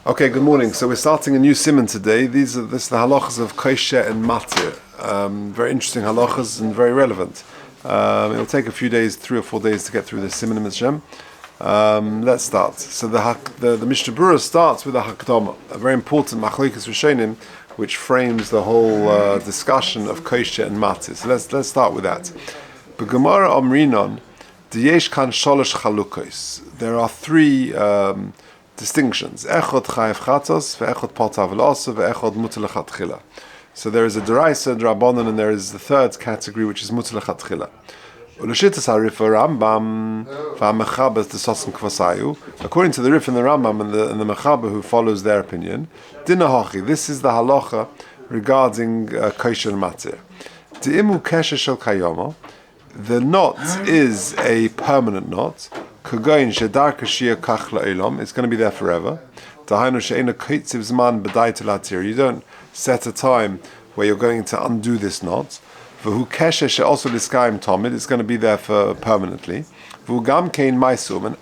Okay, good morning. So we're starting a new siman today. This is the halachas of kosher and matir. Very interesting halachas and very relevant. It'll take a few days, 3 or 4 days to get through the siman Hashem. Let's start. So the Mishnah Berurah starts with a hakdama, a very important machlokes rishonim, which frames the whole discussion of kosher and matir. So let's start with that. B'Gemara Omrinon, Diyesh kan sholosh chalukos. There are three distinctions. Echod chayev chatos, ve'echod potav l'osa, ve'echod mutar lechatchila. So there is a deraisa, drabonon, and there is the third category, which is mutar lechatchila. U'l'shittas harifa Rambam v'hamechabas d'sosim kvasayu. According to the Rif and the Rambam and the Mechaber who follows their opinion, dina hachi. This is the halacha regarding kosher and matir. Di'imu kesher shel kayoma. The knot is a permanent knot. It's going to be there forever. You don't set a time where you're going to undo this knot. It's going to be there for permanently.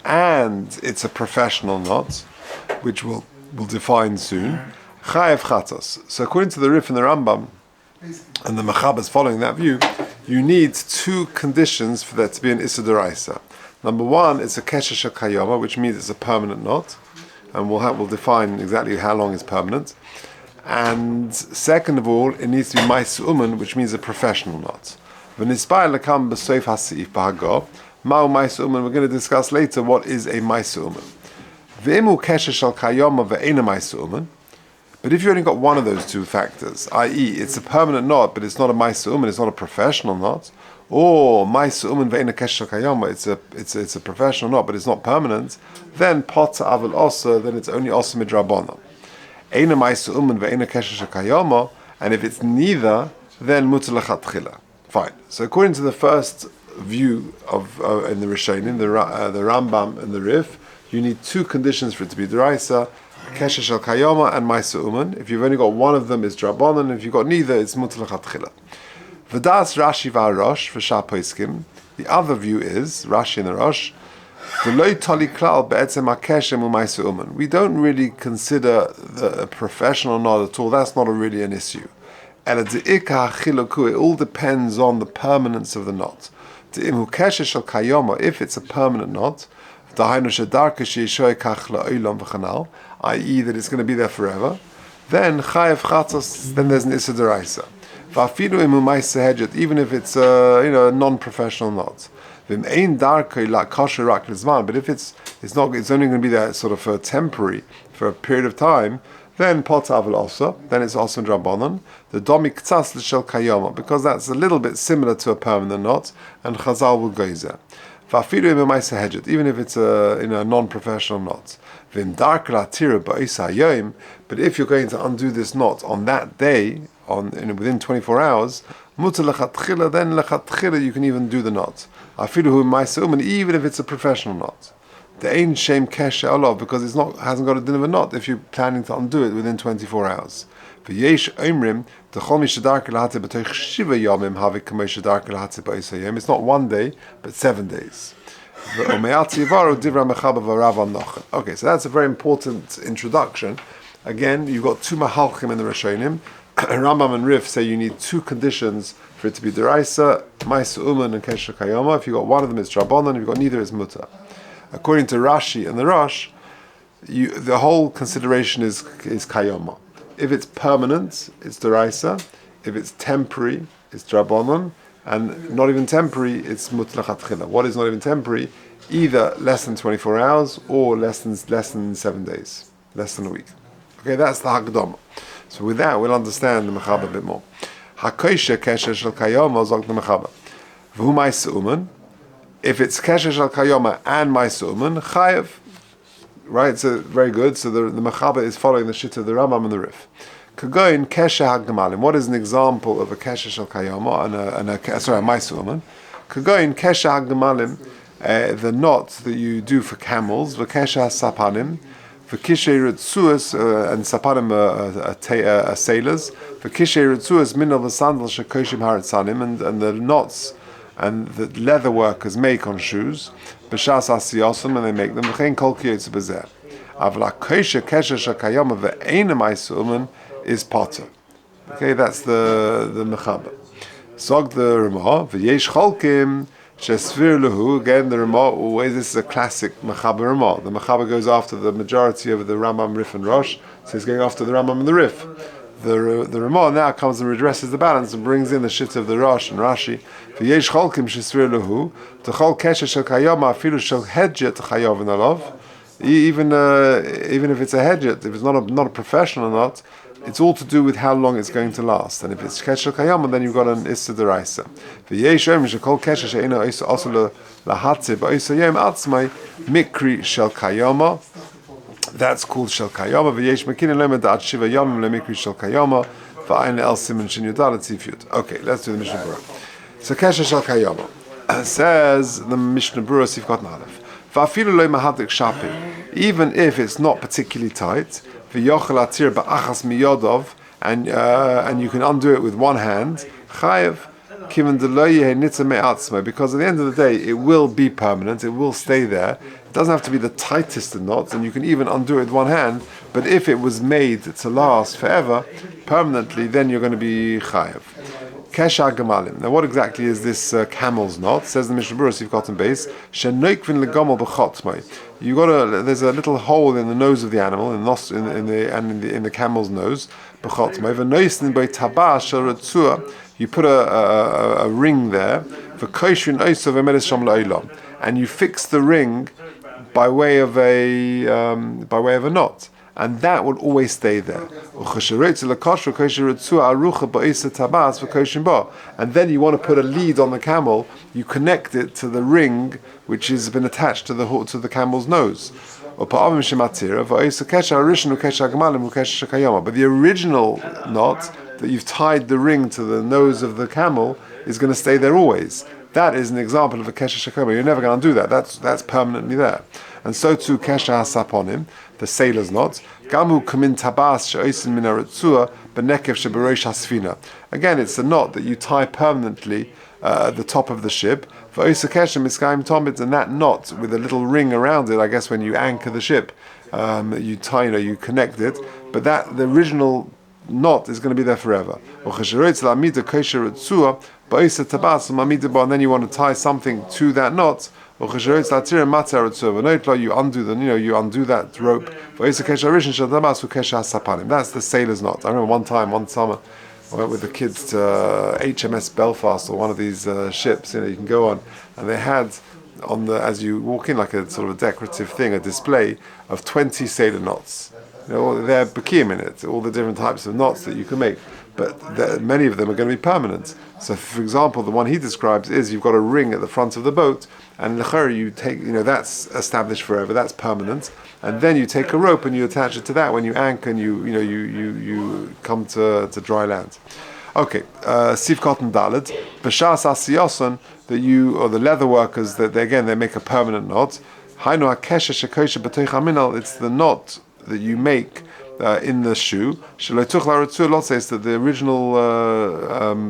And it's a professional knot, which we'll define soon. So according to the Rif and the Rambam, and the Mechaber following that view, you need two conditions for there to be an Issa D'Oraisa. Number one, it's a kesher shel kayoma, which means it's a permanent knot, and we'll define exactly how long is permanent. And second of all, it needs to be ma'aseh uman, which means a professional knot. V'nispay lekam b'soif ha'seif b'hago. Ma'u ma'aseh uman. We're going to discuss later what is a ma'aseh uman. V'imu kesher shel kayoma ve'ena ma'aseh uman. But if you only got one of those two factors, i.e., it's a permanent knot, but it's not a ma'aseh uman, it's not a professional knot, or ma'aseh uman ve'ena kesher kayoma, it's a professional knot, but it's not permanent, then pota aval osa, then it's only osa midrabana. Eina ma'aseh uman ve'ena kesher kayoma, and if it's neither, then mutar lechatchila. Fine. So according to the first view of in the Rishonim, the Rambam and the Rif, you need two conditions for it to be d'oraisa: kesher shel kayoma and ma'aseh uman. If you've only got one of them, it's drabonon. If you've got neither, it's mutar lechatchila. V'das Rashi v'Arosh v'shar poskim. The other view is Rashi and the Rosh. V'lo tali klal be'etzem ha'keshem u'ma'aseh uman. We don't really consider the professional knot at all. That's not really an issue. Ela de'ika ha'chiloku. It all depends on the permanence of the knot. De'im hu kesher shel kayoma. If it's a permanent knot, dahaynu shedarka she'yishoy kach la'olam v'chanal, i.e. that it's going to be there forever, then chayev chatos. Then there's an issa d'oraisa. Even if it's a non-professional knot, but if it's only going to be there sort of for a period of time, then pota aval osa, then it's also drabonon. The domi k'tzas l'shel kayoma, because that's a little bit similar to a permanent knot, and Chazal will go there. Even if it's a non-professional knot, but if you're going to undo this knot on that day, within 24 hours, mutar lechatchila, then lechatchila you can even do the knot. Even if it's a professional knot. The ain't shame kesher olav, because hasn't got a din of a knot if you're planning to undo it within 24 hours. It's not one day, but 7 days. Okay, so that's a very important introduction. Again, you've got two mahalchim in the Rishonim. Rambam and Rif say you need two conditions for it to be d'oraisa, ma'aseh uman and kesher kayoma. If you've got one of them, it's drabonon. If you've got neither, it's mutar. According to Rashi and the Rosh, the whole consideration is kayoma. If it's permanent, it's d'oraisa. If it's temporary, it's drabonon. And not even temporary, it's mutar lechatchila. What is not even temporary? Either less than 24 hours or less than 7 days, less than a week. Okay, that's the hakdama. So with that, we'll understand the Mechaber a bit more. Hakosher kesher shel kayoma zog the Mechaber. V'hu ma'aseh uman. If it's kesher shel kayoma and ma'aseh uman, chayev. Right, so very good. So the Mechaber is following the shit of the Rambam and the Rif. Kagoin kesher hagamalim. What is an example of a kesher shel kayoma and a ma'aseh uman? Kagoin kesher hagamalim. The knot that you do for camels. V'kesher sapanim. V'kishay ritzuas and sapanim sailors. V'kishay ritzuas min of the sandal shekoshim haritzanim, and the knots and the leather workers make on shoes. B'shas asiyosim, and they make them. V'chein kol kiyotz b'zeh. Avla Kesha Shakayama ve'ena Maisuman is potter. Okay, that's the Mechaber. Zog the Ramah, v'yesh cholkim shesvir lehu. Again, the Ramah always. This is a classic Mechaber Ramah. The Mechaber goes after the majority of the Rambam, Rif, and Rosh. So he's going after the Rambam and the Rif. The Ramah now comes and redresses the balance and brings in the shit of the Rosh and Rashi. V'yesh cholkim shesvir lehu. T'chol kesher shel kayoma afilu shel hedjet chayovin alav. Even if it's a hedjet, if it's not a professional knot. It's all to do with how long it's going to last. And if it's kesher kayama, then you've got an issa deraisa. V'yesh yom shekol kesher she'ena oisa also lahatze ba'oisa yom atzmai mikri shel kayama. That's called shel kayama. V'yesh mekinin lemed ad shiva yom lemikri shel kayama. V'ayin el siman shin yudal tzifyut. Okay, let's do the Mishnah Berurah. So kesher shel kayama says the Mishnah Berurah Sifkat Nalef. V'afilu lo mahadik shapim. Even if it's not particularly tight. And you can undo it with one hand. Chayev, because at the end of the day, it will be permanent. It will stay there. It doesn't have to be the tightest of knots, and you can even undo it with one hand. But if it was made to last forever, permanently, then you're going to be chayev. Kesha Gemalim. Now, what exactly is this camel's knot? Says the Mishnah Berurah, you've got in base. You got there's a little hole in the nose of the animal, in the camel's nose. You put a ring there and you fix the ring by way of a knot. And that will always stay there. And then you want to put a lead on the camel, you connect it to the ring which has been attached to the camel's nose. But the original knot that you've tied the ring to the nose of the camel is going to stay there always. That is an example of a kesher shakoma. You're never going to do that. That's permanently there. And so too kesher hasaponim, the sailor's knot. Gamu kamin tabas she'osin min haritzua b'nekev she'berosh hasfina. Again, it's a knot that you tie permanently at the top of the ship. V'osa kesher miskayim tomid, and that knot with a little ring around it. I guess when you anchor the ship, you tie, you connect it. But the original knot is going to be there forever. And then you want to tie something to that knot. You undo that rope. That's the sailor's knot. I remember one summer, I went with the kids to HMS Belfast, or one of these ships. You can go on, and they had as you walk in, like a sort of a decorative thing, a display of 20 sailor knots. They're bakim in it, all the different types of knots that you can make, but many of them are going to be permanent. So, for example, the one he describes is you've got a ring at the front of the boat, and you take, that's established forever, that's permanent, and then you take a rope and you attach it to that when you anchor and you come to dry land. Okay, Sivkot and Dalet, B'shas Asiyoson, that or the leather workers, that they make a permanent knot. Hainu HaKesher Shekosher B'toich HaMinal, it's the knot that you make in the shoe. Lot says that the original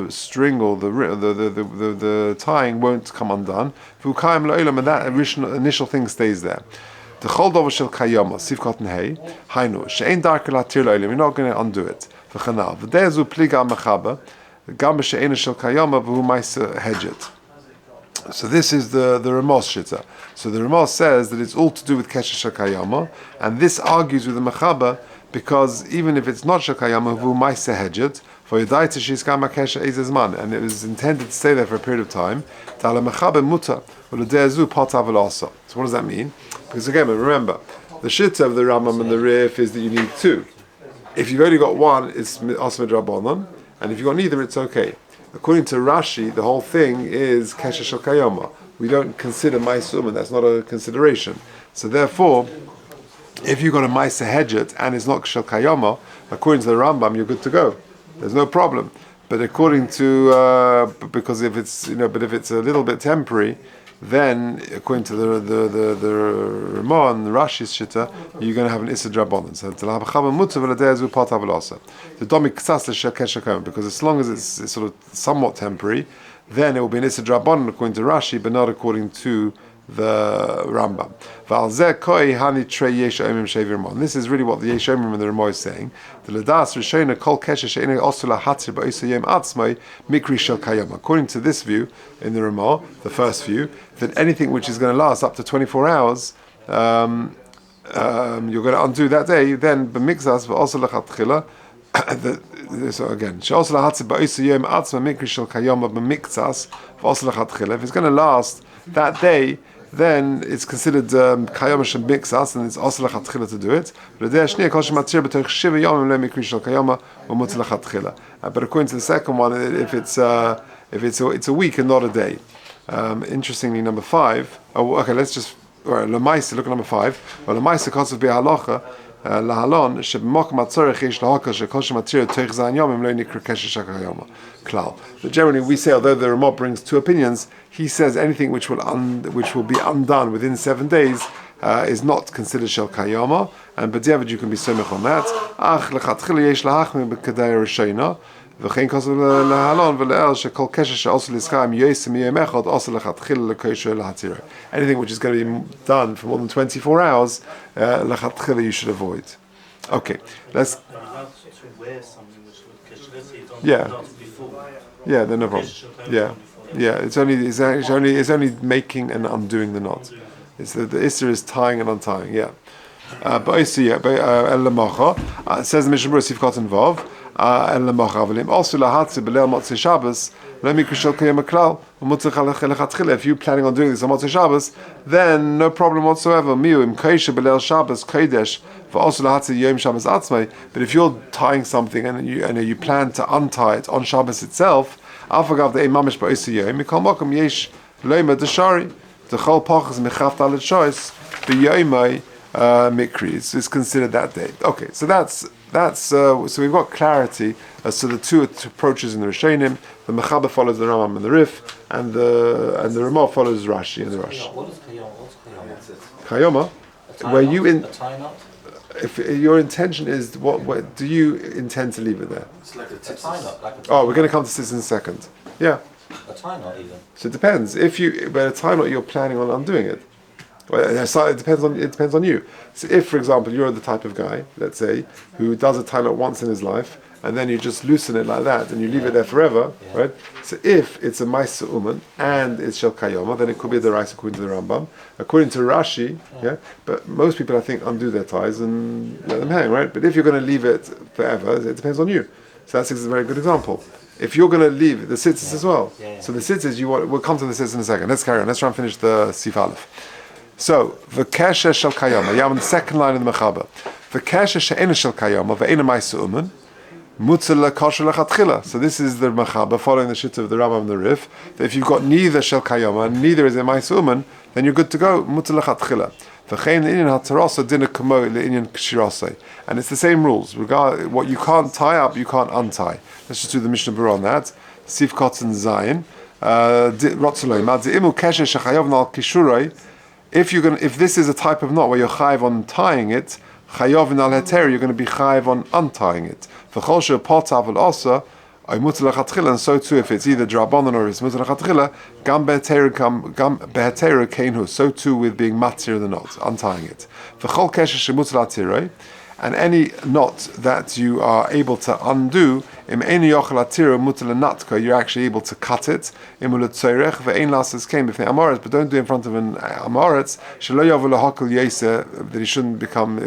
string or the tying won't come undone. And that initial thing stays there. The Choldover Shel Kayama, Sivkot and Hey, Hainu, She'ein Darker Latir Lo'ilam, you're not going to undo it. V'chanal, V'dezu Pliga Mechaber, Gam She'ein Shel Kayama, V'hu Maisa Hedget. So this is the Ramos Shita. So the Ramos says that it's all to do with Kesher Shakayama, and this argues with the Mechaber, because even if it's not Shakayama, Vu Maisa Hedget, for Yodaita Shiskama Kesher Ezezman, and it was intended to stay there for a period of time, Tala Mechaber Muta, Ulodezu Potavel also. So what does that mean? Because again, remember, the Shita of the Rambam and the Rif is that you need two. If you've only got one, it's Osmed Rabbanon, and if you've got neither, it's okay. According to Rashi, the whole thing is Kesher Shel Kayama. We don't consider Maisa Uman, that's not a consideration. So therefore, if you've got a Maisa Hedget and it's not Shel Kayama, according to the Rambam, you're good to go. There's no problem. But according to, because if it's, but if it's a little bit temporary, then according to the Ramah and the Rashi's Shita, you're going to have an Issa Drabonon. So the Domik Ksas Kesher Kayama, because as long as it's sort of somewhat temporary, then it will be an Issa Drabonon according to Rashi, but not according to the Rambam. And this is really what the Yesh Omrim and the Ramah is saying. According to this view in the Ramah, the first view, that anything which is going to last up to 24 hours, you're going to undo that day, then b'mikzas v'osa lechatchila. So again, if it's going to last that day, then it's considered kayom shem mixas, and it's also lechatchila to do it. But according to the second one, if it's a week and not a day. Interestingly, number 5. Oh, okay, let's just lemaisa. Look at number 5. Well, lemaisa kosav b'halacha. Lahalon sheb'mokum atzorich yesh lahakol shekol shematir teich zayin yomim lo nikra kesher shakayoma klal. But generally, we say, although the Ramah brings 2 opinions, he says anything which will be undone within 7 days is not considered shel kayoma, and b'diavad you can be somech on that. Ach lechatchila yesh lahachmir b'kedei rishona. V'chein kosav lahalon v'le'el shekol kesher she'osu l'skayim yoysim yom echad osu lechatchila l'koisher l'hatira. Anything which is going to be done for more than 24 hours, lechatchila you should avoid. Okay, let's. Yeah, then no problem. Yeah, it's only making and undoing the knot. It's the Isser is tying and untying. Yeah, but I see. It says the Mishnah Berurah Sif Cotton Vav. Also, Shabbos. If you're planning on doing this on Motzei Shabbos, then no problem whatsoever. But if you're tying something and you plan to untie it on Shabbos itself, Mikri is considered that day. Okay, so that's so we've got clarity as to the 2 approaches in the Rishonim. The Mechaber follows the Rambam and the Rif, and the Ramah follows Rashi and the Rosh. What is Kayoma? Kayoma, where you in? If your intention is what do you intend to leave it there? It's like a tie knot. We're going to come to this in a second. Yeah. A tie knot even. So it depends. If by the time you're planning on undoing it. Well, it depends on you. So if, for example, you're the type of guy, let's say, who does a tie knot once in his life, and then you just loosen it like that, and you leave it there forever, right? So if it's a Maisa Uman, and it's Shel Kayoma, then it could be the Rais according to the Rambam. According to Rashi, but most people, I think, undo their ties and let them hang, right? But if you're going to leave it forever, it depends on you. So that's a very good example. If you're going to leave the sitters as well. So the sitters, we'll come to the sitters in a second. Let's carry on. Let's try and finish the Sif Aleph. So the kesher shel kayama. You have on the second line of the mechaber. The kesher she'ena shel kayama ve'ena ma'isa uman mutzel kosher lechatchila. So this is the mechaber following the shit of the Rambam and the Rif. That if you've got neither shel kayama and neither is a ma'isa uman, then you're good to go. Mutzel lechatchila. V'chein le'inyan hatarasa dina kamo le'inyan kshirasei. And it's the same rules. Regard what you can't tie up, you can't untie. Let's just do the Mishnah Berurah on that. Sif Kotzen Zayin. Rotzaloi ma di'imu kesher shechayovna al kishurei. If this is a type of knot where you're chayiv on tying it, chayav in al heter, you're going to be chayiv on untying it. V'chol she'potav al osa, ay mutar lechatchila, and so too if it's either drabanan or it's mutar lechatchila, gam beheteru keinhu, so too with being matir the knot, untying it. V'chol kesher she'mutar latirei, and any knot that you are able to undo, you're actually able to cut it. But don't do it in front of an amoretz, that he shouldn't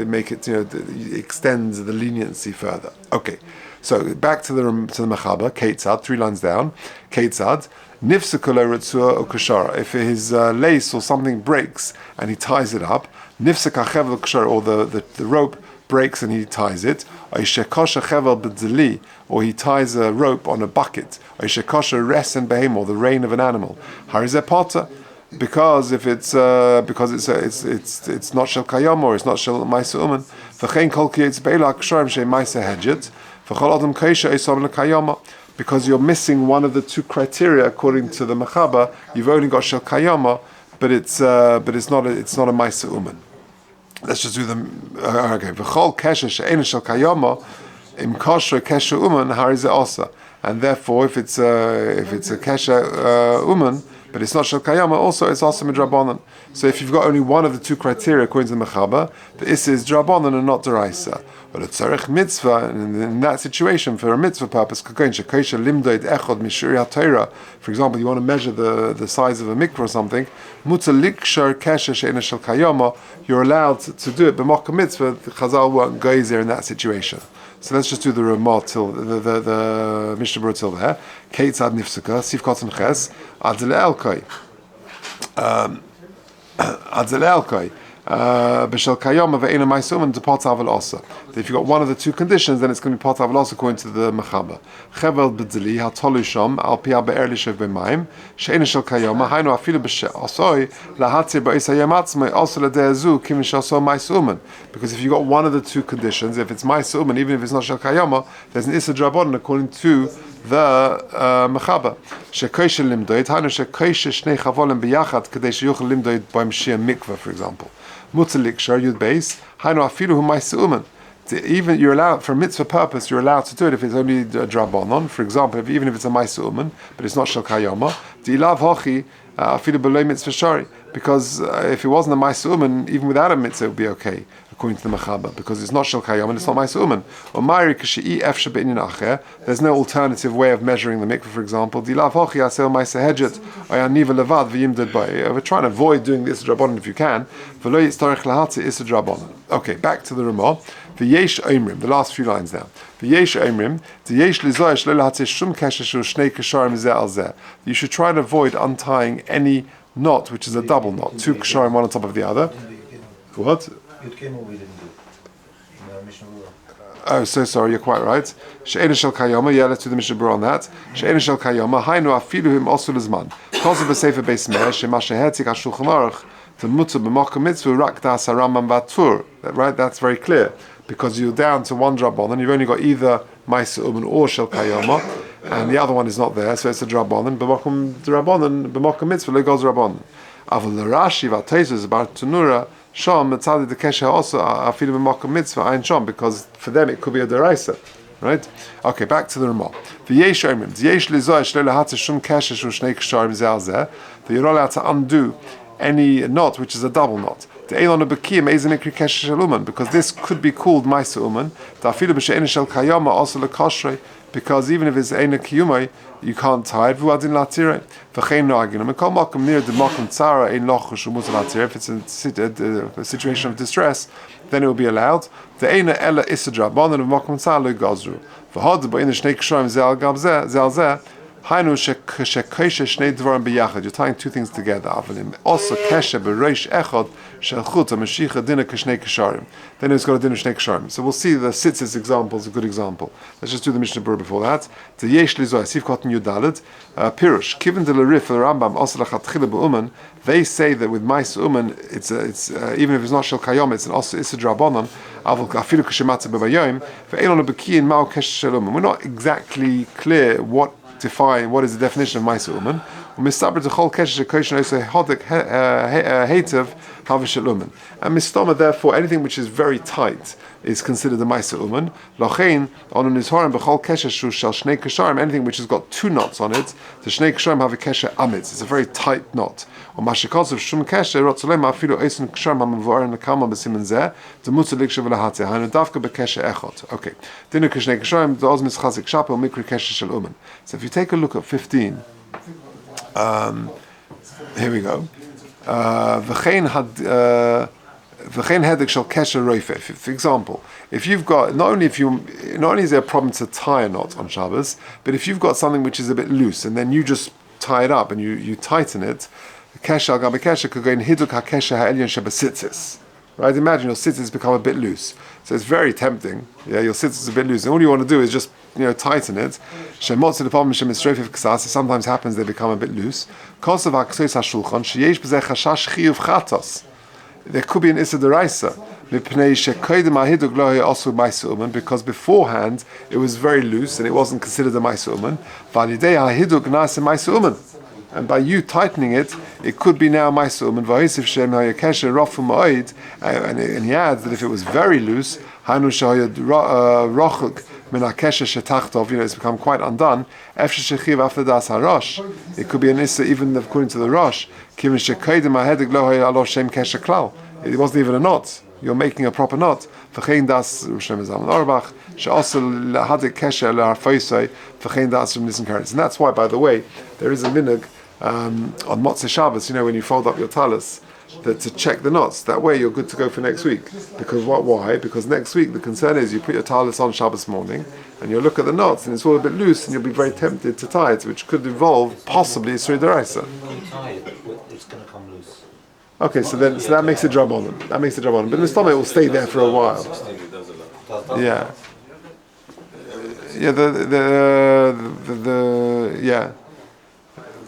make it, extends the leniency further. Okay, so back to the mechaber, Keitzad, 3 lines down. Keitzad, if his lace or something breaks and he ties it up, or the rope breaks and he ties it, or he ties a rope on a bucket, or the rein of an animal. Because if it's not shel kayam or it's not shel ma'isa uman, because you're missing one of the 2 criteria according to the mechaber. You've only got shel kayama, but it's not a ma'isa uman. Let's just do them. Okay. V'chol kesher she'ein shel kayama im kosher kesher uman harize osa. And therefore, if it's a kesher uman, but it's not shel kayama, also it's also midrabanan. So if you've got only one of the two criteria according to the Mechaber, the issa is drabanan and not deraisa. But a tzarech mitzvah, and in that situation, for a mitzvah purpose, for example, you want to measure the size of a mikvah or something, you're allowed to do it, but Makkah mitzvah, the Chazal won't go there in that situation. So let's just do the Ramah till the Mishnah Berurah till there. Keitzad nifsaka, sif kotzen ches, adzele elkoi. Adzele elkoi. B'shel kayoma ve'ena ma'isumen to pot aval osa. If you've got one of the two conditions, then it's going to be pot aval osa according to the Mechaber. Chevel b'dzili hatolu shom al pia be'er lishev b'mayim she'ena shel kayoma hainu afilu b'she'osoi lahatzir ba'is hayom atzmai osa l'de'ezu kim she'oso ma'isumen. Because if you've got one of the two conditions, if it's ma'isumen, even if it's not shel kayoma, there's an issa drabonin according to the Mechaber. She'koishe limdoid hainu she'koishe shnei chavolim b'yachad kadei she'yuchel limdoid b'mshia mikvah, for example. Mutzalikshar yud base hainu afilu hu ma'isumen. Even you're allowed for mitzvah purpose, you're allowed to do it if it's only a drabonon. For example, even if it's a ma'isumen, but it's not shel kayama. Dilav hochi afilu below mitzvah shari. Because if it wasn't a ma'isumen, even without a mitzvah, it would be okay according to the Mechaber, because it's not shel kayama and it's not ma'isumen. Or ma'iri k'shei efshe be'inyan acher. There's no alternative way of measuring the mikvah. For example, dilav hochi asel ma'aseh hejet ayaniva levad v'yimded by. We're trying to avoid doing this drabonon if you can. V'lo yitztarich lahatzi is a drabonon. Okay, back to the Ramah. V'yesh omrim, the last few lines now. V'yesh omrim, v'yesh lizoyesh lo lahatzi shum kesher shel shnei kesharim zeh al zeh. You should try and avoid untying any knot, which is a double knot, two kesharim one on top of the other. What? Oh, so sorry, you're quite right. She'ena shel kayoma, yeah, let's do the Mishnah Berurah on that. She'ena shel kayoma, hainu afilu him osul zman. Kosev b'sefer beis me'er, shema shehetzik ha'shulchan aruch, to mutzah b'makom mitzvah, rak das ha'ramam v'atur. Right, that's very clear. Because you're down to one drabon, and you've only got either ma'isumen or shel kayoma, and the other one is not there, so it's a drabonon, b'makom drabonon, b'makom mitzvah, lo goes drabonon. Aval l'rashi v'ateizus bar tunura, shom mitzadi the kesher also afilu b'makom mitzvah ayin shom, because for them it could be a deraisa, right? Okay, back to the Ramah. V'yesh omrim, v'yesh lizoyesh lo lahatzi shum kesher shul shnei kesharim zeh al zeh, that you're not allowed to undo any knot which is a double knot. The elon of bekim eizin ikri kesher shaluman, because this could be called ma'isa uman. The afilu b'she'ena shel kayama also lekoshrei, because even if it's eina kiyumai, you can't tie it. V'adin latirei v'chein noagin. And kol makom near the makom tzara ein lochush umut latirei. If it's a situation of distress, then it will be allowed. The eina ela isadra and of makom tzara lo gazru. V'hod ba'ina shnei ksharim zel gab zeh. Hainu shekoishe shnei dvarim biyachad. You're tying two things together. Avalim also keshe bereish echad shel chut ha-mashicha dina kashnei kesharim. Then it's got a dinner shnei kesharim. So we'll see the sitzis example is a good example. Let's just do the Mishnah Berurah before that. The yesh lizoy sif kotten yudalet pirush kiven de l'rif the Rambam also lachatchila b'uman. They say that with ma'is uman it's even if it's not shel kayom it's an also issa drabonon. Avol afilu kashematza b'bayom ve'elon bekiyin ma'u keshe shel uman. We're not exactly clear what is the definition of ma'isa uman. U'mistaber to chol kesher shekoshen also hodek hatev havishel uman. And mistama, therefore, anything which is very tight is considered a ma'isa uman. Lochein on an ishorim b'chol kesher shu shal shnei kesharim, anything which has got two knots on it, the shnei kesharim have a kesher amitz. It's a very tight knot. Or mashikos shum kesher rotzolem afilu eisen kesharim ha'mavorin lekama b'simen zeh the mutzalik shevelahatze ha'nu davka b'kesher echot. Okay, dinu keshnei kesharim the oz mischazik shapel mikri kesher shel uman. So if you take a look at 15, here we go. V'chein hedek shel kesher roifeh. For example, if you've got not only is there a problem to tie a knot on Shabbos, but if you've got something which is a bit loose and then you just tie it up and you tighten it, kesher al gabe kesher could go in hiduk ha-kesher ha'elyon shebasitzis. Right? Imagine your sitzis become a bit loose. So it's very tempting. Yeah, your sitzis is a bit loose. And all you want to do is just tighten it. Sometimes happens they become a bit loose. There could be an issa deraisa. Because beforehand it was very loose and it wasn't considered a ma'isa uman. And by you tightening it, it could be now ma'isa uman. And he adds that if it was very loose, it's become quite undone. After das harosh, it could be an issa even according to the rosh. It wasn't even a knot. You're making a proper knot. And that's why, by the way, there is a minhag on Motzei Shabbos, when you fold up your talis, that to check the knots. That way you're good to go for next week. Because why? Because next week the concern is you put your talis on Shabbos morning and you'll look at the knots and it's all a bit loose and you'll be very tempted to tie it, which could involve possibly Yisrei D'Oraisa. When you tie it, it's going to come loose. Okay, so that makes it drabonon. That makes it drabonon. But in the stomach it will stay there for a while. Yeah. Yeah,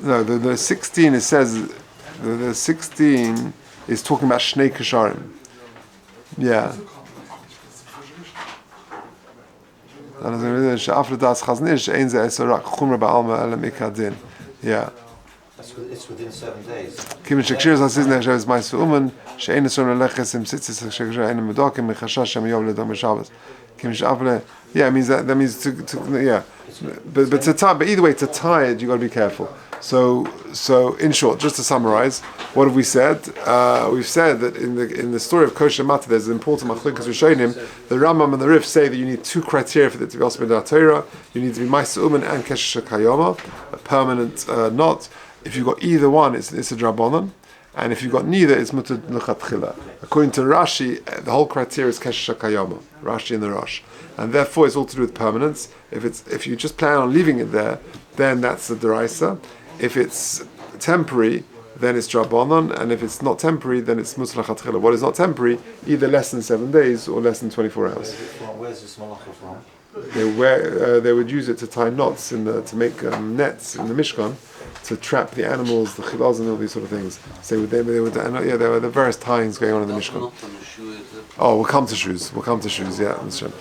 the 16 it says the 16 is talking about Shnei Kesharim. Yeah. Yeah. It's within 7 days. Yeah, it means that means to yeah. But to tie, but either way, to tie it, you got to be careful. So in short, just to summarize, what have we said? We've said that in the story of Kosher Mata, there's an important machlokas Rishonim. The Rambam and the Rif say that you need two criteria for it to be also b'dat Torah. You need to be Ma'aseh Uman and Kesher Kayoma, a permanent knot. If you've got either one, it's a drabonon. And if you've got neither, it's mutar l'chatchila. According to Rashi, the whole criteria is kesher kayama. Rashi and the Rosh, and therefore it's all to do with permanence. If you just plan on leaving it there, then that's the deraisa. If it's temporary, then it's drabonon, and if it's not temporary, then it's mutar l'chatchila. What is not temporary, either less than 7 days or less than 24 hours. Where's this malacha from? They would use it to tie knots to make nets in the Mishkan, to trap the animals, the chilaz and all these sort of things. So there were the various tyings going on in the Mishkan. Oh, we'll come to shoes. Yeah, that's true.